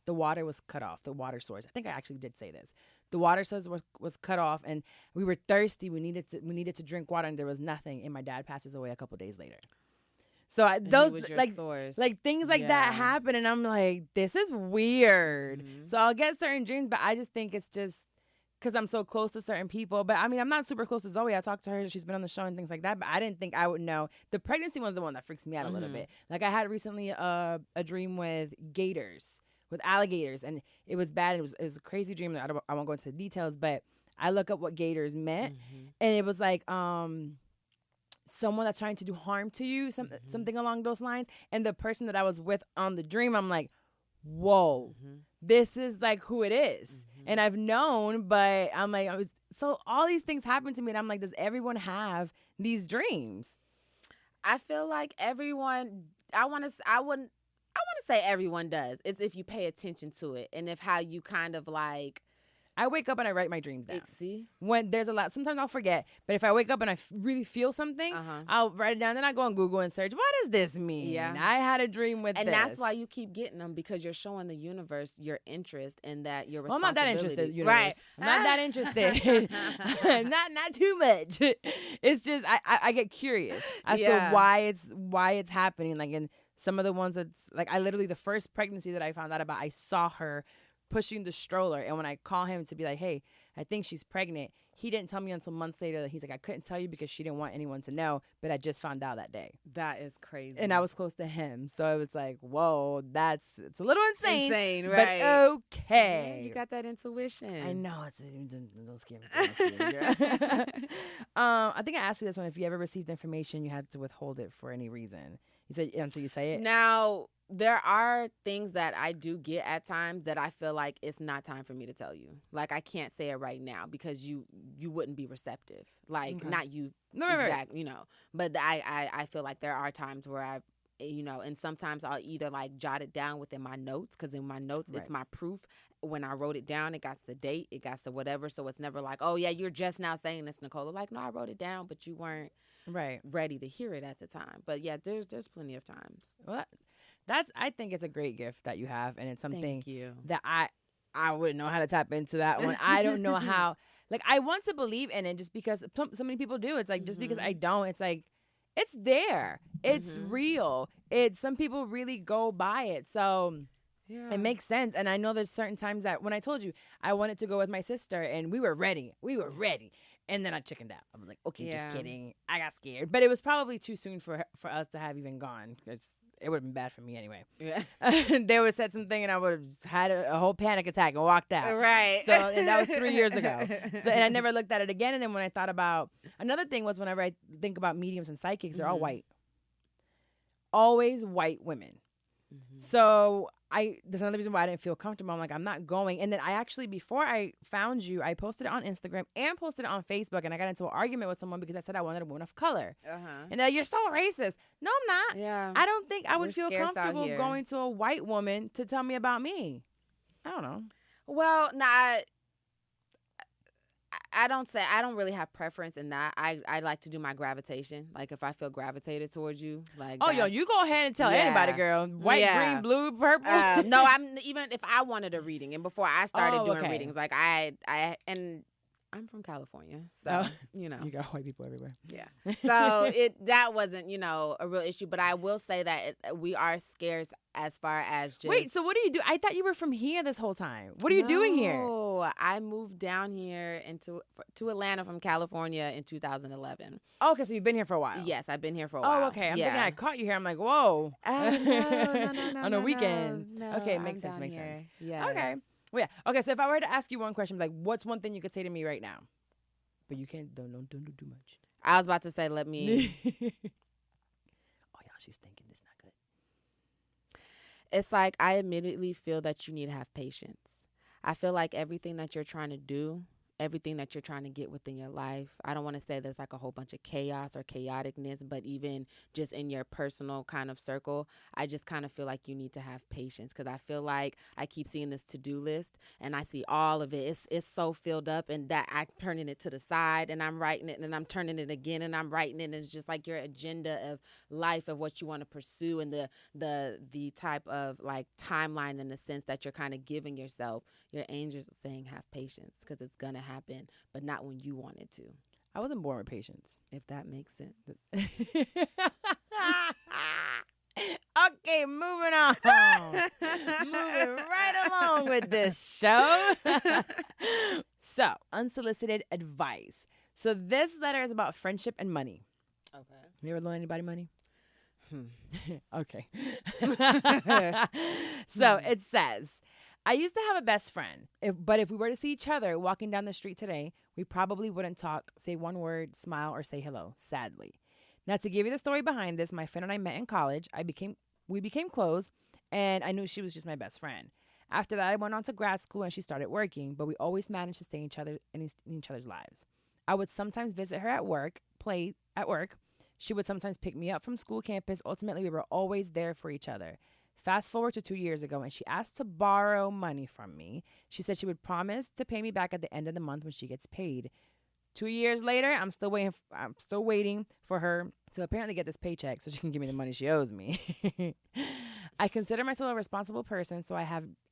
the water was cut off, the water source. I think I actually did say this. The water source was cut off, and we were thirsty. We needed to drink water, and there was nothing. And my dad passes away a couple days later. So those like things like that happen, and I'm like, this is weird. So I'll get certain dreams, but I just think it's just because I'm so close to certain people. But I mean, I'm not super close to Zoe. I talked to her. She's been on the show and things like that. But I didn't think I would know. The pregnancy one's the one that freaks me out a little bit. Like I had recently a dream with gators, with alligators. And it was bad. It was a crazy dream. I won't go into the details. But I look up what gators meant. And it was like someone that's trying to do harm to you, something along those lines. And the person that I was with on the dream, I'm like, whoa, this is like who it is. And I've known, but I'm like, so all these things happen to me. And I'm like, does everyone have these dreams? I feel like everyone, I wouldn't say everyone does. It's if you pay attention to it and if how you kind of like. I wake up and I write my dreams down. See? When there's a lot, sometimes I'll forget. But if I wake up and I really feel something, I'll write it down. Then I go on Google and search, what does this mean? Yeah. I had a dream with this. And that's why you keep getting them, because you're showing the universe your interest in that, your responsibility. Well, I'm not that interested, universe. Right. I'm not that interested. not too much. It's just, I get curious as to why it's happening. Like in some of the ones that's, like I literally, the first pregnancy that I found out about, I saw her pushing the stroller, and when I call him to be like, hey, I think she's pregnant, he didn't tell me until months later that he's like, I couldn't tell you because she didn't want anyone to know, but I just found out that day. That is crazy. And I was close to him, so it was like, whoa, it's a little insane, right? But okay. Yeah, you got that intuition. I know, don't scare me. I think I asked you this one, if you ever received information you had to withhold it for any reason. You said until you say it. Now, there are things that I do get at times that I feel like it's not time for me to tell you. Like, I can't say it right now because you wouldn't be receptive. Like, not you, exactly, you know. But I feel like there are times where I've, you know, and sometimes I'll either like jot it down within my notes, because in my notes, it's my proof. When I wrote it down, it got the date, it got to whatever. So it's never like, oh yeah, you're just now saying this, Nicola. Like, no, I wrote it down, but you weren't ready to hear it at the time. But yeah, there's plenty of times. Well, I think it's a great gift that you have, and it's something that I wouldn't know how to tap into that one. I don't know how. Like, I want to believe in it just because so many people do. It's like, just because I don't, it's like, it's there. It's real. Some people really go by it. So it makes sense. And I know there's certain times that when I told you I wanted to go with my sister and we were ready. And then I chickened out. I was like, okay, just kidding. I got scared. But it was probably too soon for us to have even gone, because it would have been bad for me anyway. Yeah. They would have said something and I would have had a whole panic attack and walked out. Right. So, and that was 3 years ago. So, and I never looked at it again. And then when I thought about, another thing was, whenever I think about mediums and psychics, they're all white. Always white women. So there's another reason why I didn't feel comfortable. I'm like, I'm not going. And then I actually, before I found you, I posted it on Instagram and posted it on Facebook. And I got into an argument with someone because I said I wanted a woman of color. And they're like, you're so racist. No, I'm not. Yeah. I don't think I would feel comfortable going to a white woman to tell me about me. I don't know. Well, I don't really have preference in that. I like to do my gravitation. Like, if I feel gravitated towards you, like, you go ahead and tell anybody, girl. White, green, blue, purple. No, I'm, even if I wanted a reading, and before I started doing readings, like I'm from California, so you know, you got white people everywhere. Yeah, so that wasn't, you know, a real issue. But I will say that we are scarce as far as just. Wait, so what do you do? I thought you were from here this whole time. What are you doing here? Oh, I moved down here to Atlanta from California in 2011. Oh, okay, so you've been here for a while. Yes, I've been here for a while. Oh, okay. I'm thinking I caught you here. I'm like, whoa. No. On a weekend. No, okay, makes sense. Yeah. Okay. Well, yeah. Okay, so if I were to ask you one question, like, what's one thing you could say to me right now? But you can't, don't do too much. I was about to say, let me. Oh, y'all, she's thinking this not good. It's like, I immediately feel that you need to have patience. I feel like everything that you're trying to do, everything that you're trying to get within your life, I don't want to say there's like a whole bunch of chaos or chaoticness, but even just in your personal kind of circle, I just kind of feel like you need to have patience, because I feel like I keep seeing this to-do list and I see all of it. It's so filled up, and that I'm turning it to the side and I'm writing it and I'm turning it again and I'm writing it. And it's just like your agenda of life, of what you want to pursue, and the type of like timeline, in the sense that you're kind of giving yourself. Your angels are saying have patience, because it's going to happen, but not when you want it to. I wasn't born with patience, if that makes sense. Okay, moving on. Moving right along with this show. So, unsolicited advice. So this letter is about friendship and money. Okay. You ever loan anybody money? Okay. So it says, I used to have a best friend, but if we were to see each other walking down the street today, we probably wouldn't talk, say one word, smile, or say hello, sadly. Now, to give you the story behind this, my friend and I met in college. We became close, and I knew she was just my best friend. After that, I went on to grad school, and she started working, but we always managed to stay in each other's lives. I would sometimes visit her at work, play at work. She would sometimes pick me up from school campus. Ultimately, we were always there for each other. Fast forward to 2 years ago, and she asked to borrow money from me. She said she would promise to pay me back at the end of the month when she gets paid. 2 years later, I'm still waiting for her to apparently get this paycheck so she can give me the money she owes me. I consider myself a responsible person, so I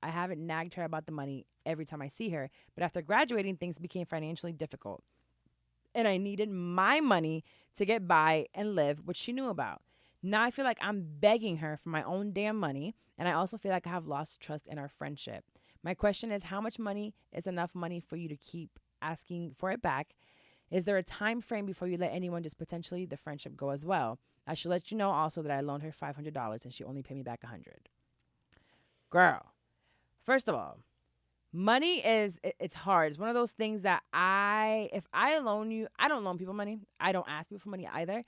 haven't nagged her about the money every time I see her. But after graduating, things became financially difficult, and I needed my money to get by and live, which she knew about. Now I feel like I'm begging her for my own damn money, and I also feel like I have lost trust in our friendship. My question is, how much money is enough money for you to keep asking for it back? Is there a time frame before you let anyone just potentially the friendship go as well? I should let you know also that I loaned her $500 and she only paid me back $100. Girl, first of all, money it's hard. It's one of those things that if I loan you, I don't loan people money. I don't ask people for money either.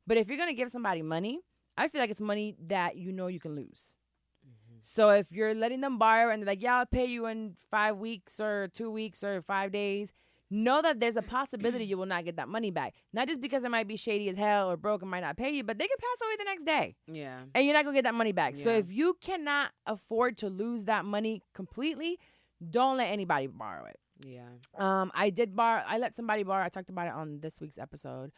But if you're going to give somebody money, I feel like it's money that you know you can lose. Mm-hmm. So if you're letting them borrow and they're like, yeah, I'll pay you in 5 weeks or 2 weeks or 5 days, know that there's a possibility you will not get that money back. Not just because it might be shady as hell or broke and might not pay you, but they can pass away the next day. Yeah. And you're not going to get that money back. Yeah. So if you cannot afford to lose that money completely, don't let anybody borrow it. Yeah. I let somebody borrow. I talked about it on this week's episode.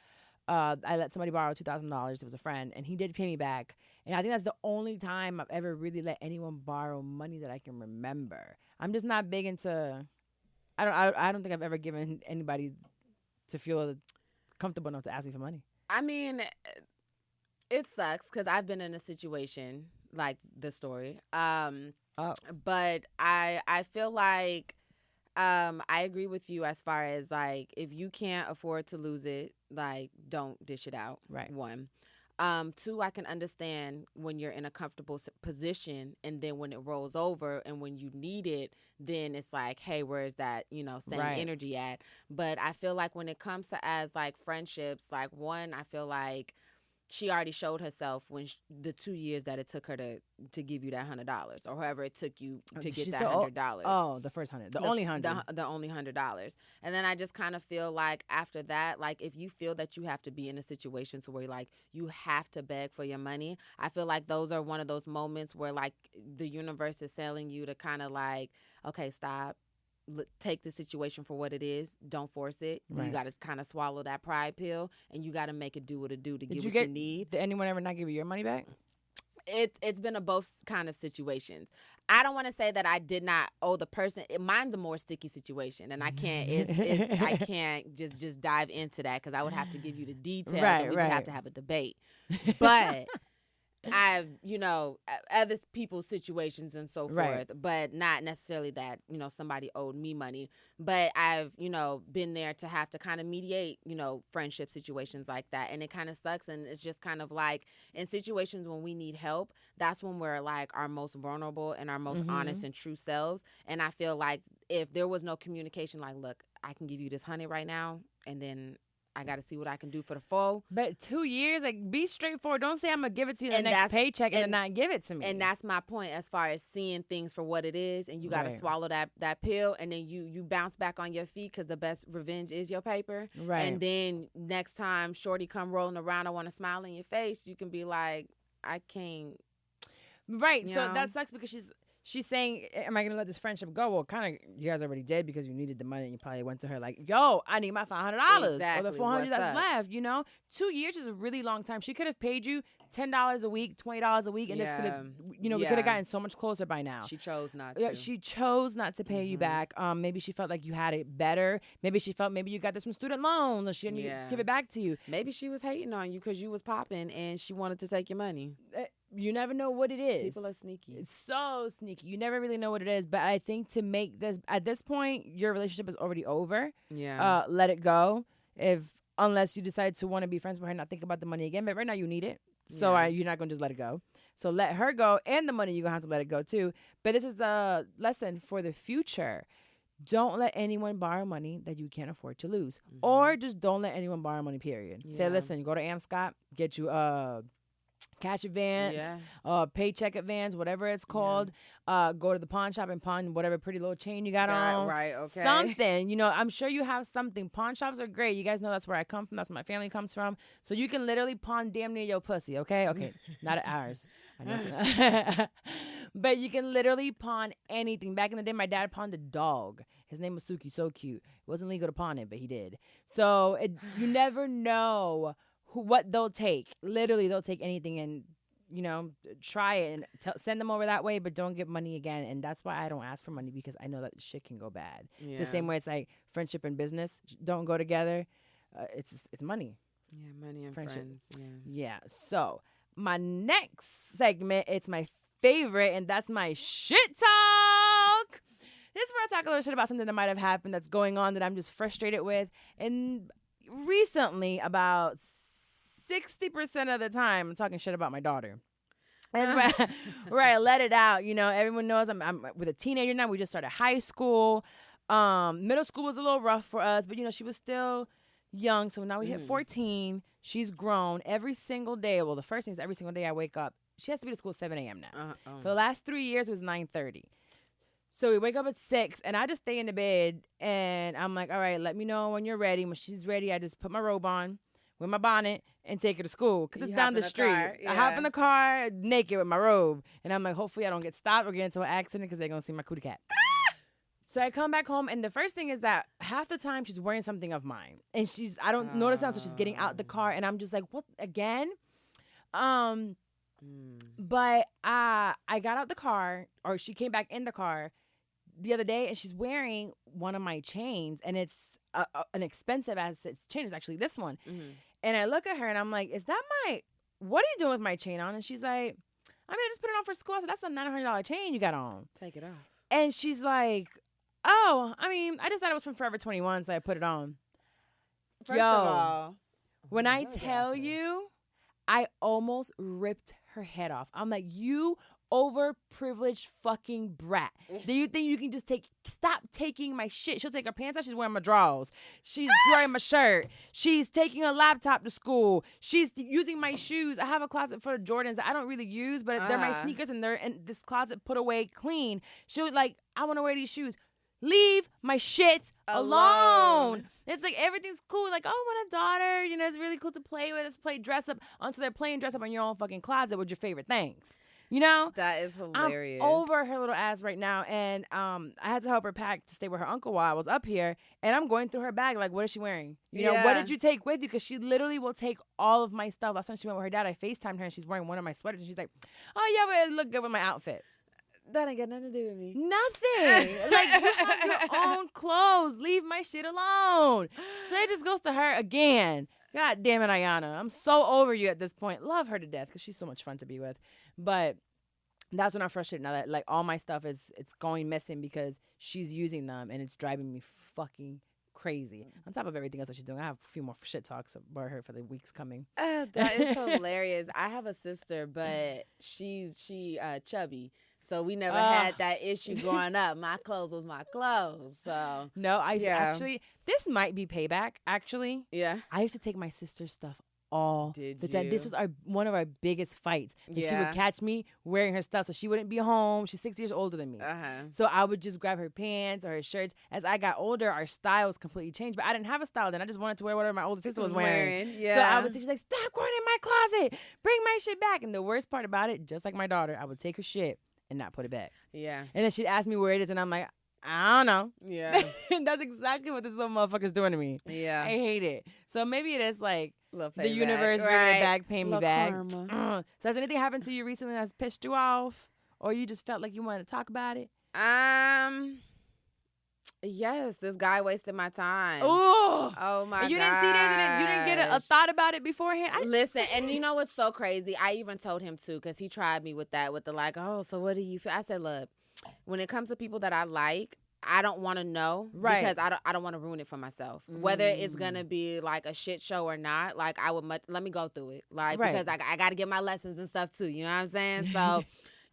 I let somebody borrow $2,000. It was a friend, and he did pay me back. And I think that's the only time I've ever really let anyone borrow money that I can remember. I'm just not big into. I don't think I've ever given anybody to feel comfortable enough to ask me for money. I mean, it sucks because I've been in a situation like this story. But I feel like I agree with you as far as like if you can't afford to lose it, like don't dish it out. Right. 1. 2, I can understand when you're in a comfortable position and then when it rolls over and when you need it, then it's like, hey, where's that, same energy at? But I feel like when it comes to as like friendships, like 1, I feel like she already showed herself when the 2 years that it took her to give you that $100 or however it took you to get that $100. Oh, the first 100, the only 100, the only $100. And then I just kind of feel like after that, like if you feel that you have to be in a situation to where like you have to beg for your money, I feel like those are one of those moments where like the universe is telling you to kind of like, okay, stop. Take the situation for what it is. Don't force it. Right. You got to kind of swallow that pride pill, and you got to make it do what it do to get what you need. Did anyone ever not give you your money back? It's been a both kind of situations. I don't want to say that I did not owe the person. Mine's a more sticky situation, and I can't. I can't just dive into that because I would have to give you the details, and we would have to have a debate. But I've, other people's situations and so forth, but not necessarily that, somebody owed me money. But I've, been there to have to kind of mediate, friendship situations like that. And it kind of sucks. And it's just kind of like in situations when we need help, that's when we're like our most vulnerable and our most honest and true selves. And I feel like if there was no communication, like, look, I can give you this 100 right now, and then I got to see what I can do for the fall. But 2 years, like, be straightforward. Don't say I'm going to give it to you the next paycheck and then not give it to me. And that's my point as far as seeing things for what it is. And you got to swallow that pill. And then you bounce back on your feet because the best revenge is your paper. Right. And then next time shorty come rolling around, I want to smile in your face. You can be like, I can't. Right. So that sucks because she's saying, am I going to let this friendship go? Well, kind of, you guys already did because you needed the money and you probably went to her like, yo, I need my $500 or the $400 that's left, 2 years is a really long time. She could have paid you $10 a week, $20 a week, and this could have, we could have gotten so much closer by now. She chose not to. She chose not to pay you back. Maybe she felt like you had it better. Maybe she felt maybe you got this from student loans and she didn't give it back to you. Maybe she was hating on you because you was popping and she wanted to take your money. you never know what it is. People are sneaky. It's so sneaky. You never really know what it is. But I think to make this, at this point, your relationship is already over. Yeah. Let it go. Unless you decide to want to be friends with her and not think about the money again. But right now you need it. So you're not going to just let it go. So let her go, and the money you're going to have to let it go too. But this is a lesson for the future. Don't let anyone borrow money that you can't afford to lose. Or just don't let anyone borrow money, period. Say, listen, go to Amscot, get you cash advance, paycheck advance, whatever it's called. Go to the pawn shop and pawn whatever pretty little chain you got on. Right, okay. Something. I'm sure you have something. Pawn shops are great. You guys know that's where I come from. That's where my family comes from. So you can literally pawn damn near your pussy, okay? Okay, not at ours. I know. But you can literally pawn anything. Back in the day, my dad pawned a dog. His name was Suki, so cute. It wasn't legal to pawn it, but he did. So you never know what they'll take. Literally, they'll take anything and, try it and send them over that way, but don't give money again. And that's why I don't ask for money, because I know that shit can go bad. Yeah. The same way it's like friendship and business don't go together. It's money. Yeah, money and friendship. Friends. Yeah. So my next segment, it's my favorite, and that's my shit talk. This is where I talk a little shit about something that might have happened that's going on that I'm just frustrated with. And recently, about 60% of the time, I'm talking shit about my daughter. That's where I let it out. Everyone knows I'm with a teenager now. We just started high school. Middle school was a little rough for us, but, she was still young. So now we hit 14. She's grown every single day. Well, the first thing is every single day I wake up. She has to be to school at 7 a.m. now. For the last 3 years, it was 9:30. So we wake up at 6, and I just stay in the bed, and I'm like, all right, let me know when you're ready. When she's ready, I just put my robe on with my bonnet and take her to school, because it's down the street. I hop in the car naked with my robe, and I'm like, hopefully I don't get stopped or get into an accident, because they're going to see my cootie cat. So I come back home, and the first thing is that half the time she's wearing something of mine, and I don't notice it until she's getting out the car, and I'm just like, what, again? But I got out the car, or she came back in the car the other day, and she's wearing one of my chains, and it's an expensive ass chain. It's actually this one. And I look at her, and I'm like, what are you doing with my chain on? And she's like, I just put it on for school. I said, that's a $900 chain you got on. Take it off. And she's like, oh, I just thought it was from Forever 21, so I put it on. First of all, when I tell you, I almost ripped her head off. I'm like, you overprivileged fucking brat. Do you think you can just stop taking my shit? She'll take her pants off. She's wearing my drawers. She's wearing my shirt. She's taking her laptop to school. She's using my shoes. I have a closet full of Jordans that I don't really use, but they're my sneakers, and they're in this closet put away clean. She'll I want to wear these shoes. Leave my shit alone. It's like everything's cool. Like, oh, I want a daughter. It's really cool to play with. Let's play dress up. Until they're playing dress up in your own fucking closet with your favorite things. That is hilarious. I'm over her little ass right now, and I had to help her pack to stay with her uncle while I was up here, and I'm going through her bag like, what is she wearing? What did you take with you? Because she literally will take all of my stuff. Last time she went with her dad, I FaceTimed her, and she's wearing one of my sweaters, and she's like, oh yeah, but it look good with my outfit. That ain't got nothing to do with me. Nothing. You have your own clothes. Leave my shit alone. So it just goes to her again. God damn it, Ayana. I'm so over you at this point. Love her to death because she's so much fun to be with. But that's when I'm frustrated now that all my stuff it's going missing because she's using them, and it's driving me fucking crazy. On top of everything else that she's doing, I have a few more shit talks about her for the weeks coming. That is hilarious. I have a sister, but she's chubby. So we never had that issue growing up. My clothes was my clothes. So no, actually, this might be payback. Actually, yeah, I used to take my sister's stuff all the time. This was one of our biggest fights. She would catch me wearing her stuff, so she wouldn't be home. She's 6 years older than me, so I would just grab her pants or her shirts. As I got older, our styles completely changed. But I didn't have a style then. I just wanted to wear whatever my older sister was wearing. Yeah. So I would. She's like, "Stop going in my closet. Bring my shit back." And the worst part about it, just like my daughter, I would take her shit and not put it back. Yeah. And then she'd ask me where it is, and I'm like, I don't know. Yeah. That's exactly what this little motherfucker's doing to me. Yeah. I hate it. So maybe it is like the back. universe bringing it back, paying me back. Karma. So has anything happened to you recently that's pissed you off? Or you just felt like you wanted to talk about it? Yes, this guy wasted my time. Ooh. Oh my god! You didn't see this, and you didn't get a thought about it beforehand. Listen, and you know what's so crazy? I even told him too, because he tried me with that, with the like, oh, so what do you feel? I said, look, when it comes to people that I like, I don't want to know, right? Because I don't want to ruin it for myself. Whether it's gonna be like a shit show or not, like I would let me go through it, like because I got to get my lessons and stuff too. You know what I'm saying? So.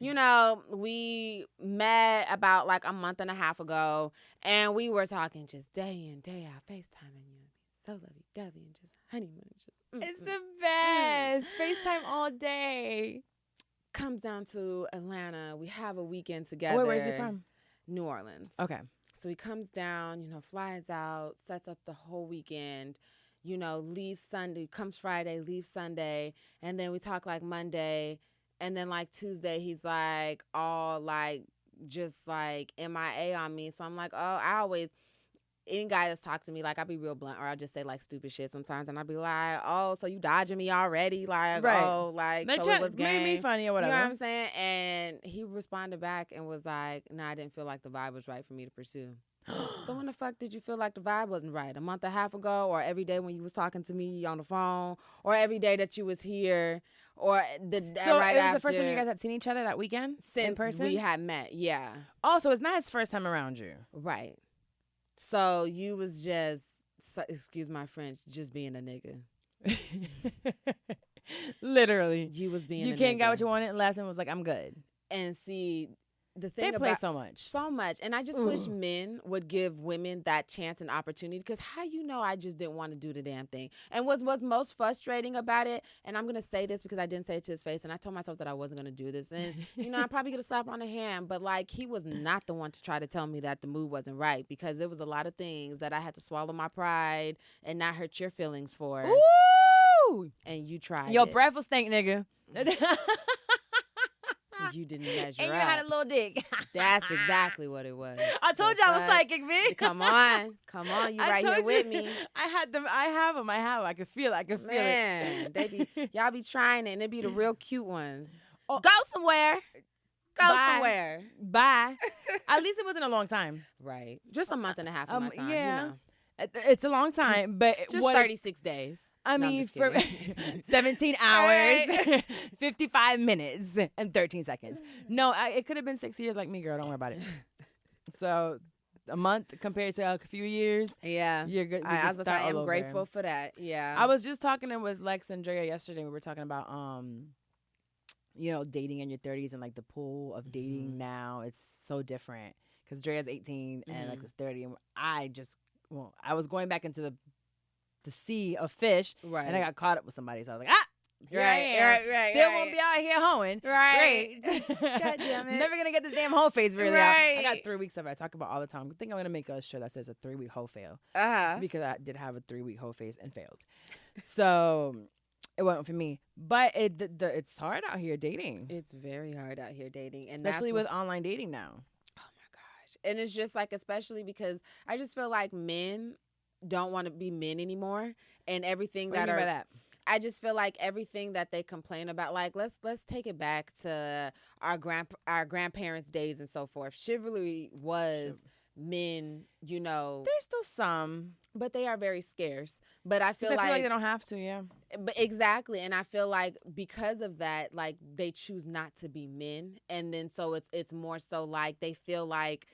You know, we met about like a month and a half ago, and we were talking just day in, day out, FaceTiming, you know, so lovey-dovey and just honeymoon. It's the best. FaceTime all day. Comes down to Atlanta. We have a weekend together. Where's he from? New Orleans. Okay. So he comes down, you know, flies out, sets up the whole weekend, you know, leaves Sunday, comes Friday, leaves Sunday, and then we talk like Monday. And then, like, Tuesday, he's, like, all, like, just, like, MIA on me. So I'm like, any guy that's talked to me, like, I'll be real blunt, or I'll just say, like, stupid shit sometimes. And I'll be like, oh, so you dodging me already? Like, oh, like, so it was game. Made me funny or whatever. You know what I'm saying? And he responded back and was like, I didn't feel like the vibe was right for me to pursue. So when the fuck did you feel like the vibe wasn't right? A month and a half ago, or every day when you was talking to me on the phone, or every day that you was here? Or so right it was the first time you guys had seen each other that weekend in person? We had met, yeah. Oh, so it's not his first time around you. Right. So you was just, excuse my French, just being a nigga. Literally. You was being a nigga. You came, got what you wanted, and left and was like, I'm good. And see, the thing they play so much. And I just wish men would give women that chance and opportunity, because how you know I just didn't want to do the damn thing. And what's most frustrating about it, and I'm going to say this because I didn't say it to his face, and I told myself that I wasn't going to do this, and you know, I'm probably going to slap on the hand, but like, he was not the one to try to tell me that the mood wasn't right, because there was a lot of things that I had to swallow my pride and not hurt your feelings for. Ooh! And you tried Your breath will stink, nigga. You didn't measure and up. You had a little dick. That's exactly what it was. I told you I was psychic, bitch. Come on. You right here with me. I have them. I can feel it. Man, y'all be trying it, and it be the real cute ones. Oh. Go somewhere. Somewhere. Bye. At least it wasn't a long time. Right. Just a month and a half of my time. Yeah. You know. It's a long time, but just 36 days. I mean, for 17 hours, 55 minutes, and 13 seconds. No, it could have been 6 years like me, girl. Don't worry about it. So, a month compared to a few years. Yeah. You're good. I am grateful for that. Yeah. I was just talking with Lex and Drea yesterday. We were talking about, you know, dating in your 30s and like the pool of dating now. It's so different because Drea's 18 and Lex is 30. And I was going back into the sea of fish, right? And I got caught up with somebody, so I was like, here I am. Right. Still won't be out here hoeing. Right. Great. God damn it. Never gonna get this damn hoe phase really right. out. I got 3 weeks of it. I talk about all the time. I think I'm gonna make a shirt that says a 3-week hoe fail. Because I did have a 3-week hoe phase and failed. So it wasn't for me. But it's hard out here dating. It's very hard out here dating, and especially with online dating now. Oh my gosh. And it's just like, especially because I just feel like men don't want to be men anymore, and everything what do you mean by that? I just feel like everything that they complain about, like let's take it back to our grandparents' days and so forth. Chivalry was men, you know. There's still some, but they are very scarce. But I feel like they don't have to, yeah. But exactly, and I feel like because of that, like they choose not to be men, and then so it's more so like they feel like,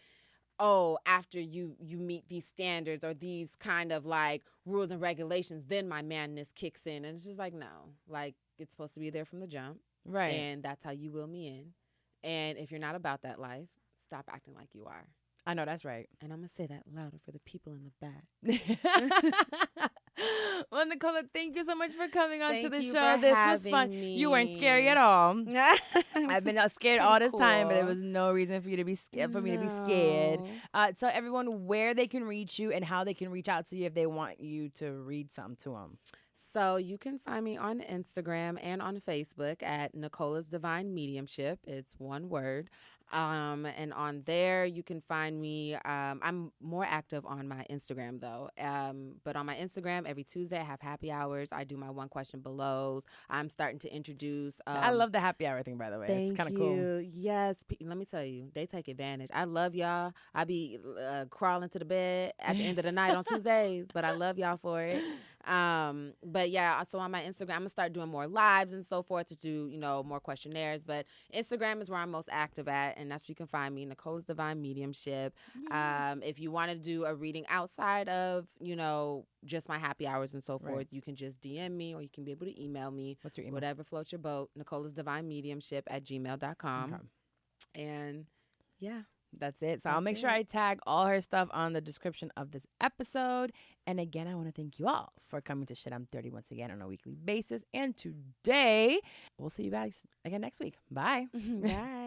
oh, after you meet these standards or these kind of like rules and regulations, then my manness kicks in. And it's just like, no, like it's supposed to be there from the jump. Right. And that's how you will me in. And if you're not about that life, stop acting like you are. I know, that's right. And I'm going to say that louder for the people in the back. Well, Nicola, thank you so much for coming on to the show. This was fun. Me. You weren't scary at all. I've been scared all this time, but there was no reason for you to be scared. For me to be scared. Tell everyone where they can reach you and how they can reach out to you if they want you to read something to them. So you can find me on Instagram and on Facebook at Nicola's Divine Mediumship. It's one word. And on there, you can find me. I'm more active on my Instagram, though. But on my Instagram, every Tuesday, I have happy hours. I do my one question belows. I'm starting to introduce. I love the happy hour thing, by the way. It's kind of cool. Yes. Let me tell you, they take advantage. I love y'all. I be crawling to the bed at the end of the night on Tuesdays, but I love y'all for it. But yeah, so on my Instagram, I'm gonna start doing more lives and so forth to do, more questionnaires. But Instagram is where I'm most active at, and that's where you can find me, Nicola's Divine Mediumship. Yes. If you want to do a reading outside of, just my happy hours and so forth, you can just DM me, or you can be able to email me. What's your email? Whatever floats your boat, Nicola's Divine Mediumship @gmail.com. Okay. And yeah. That's it. So I'll make sure I tag all her stuff on the description of this episode. And again, I want to thank you all for coming to Shit I'm 30 once again on a weekly basis. And today, we'll see you guys again next week. Bye. Bye.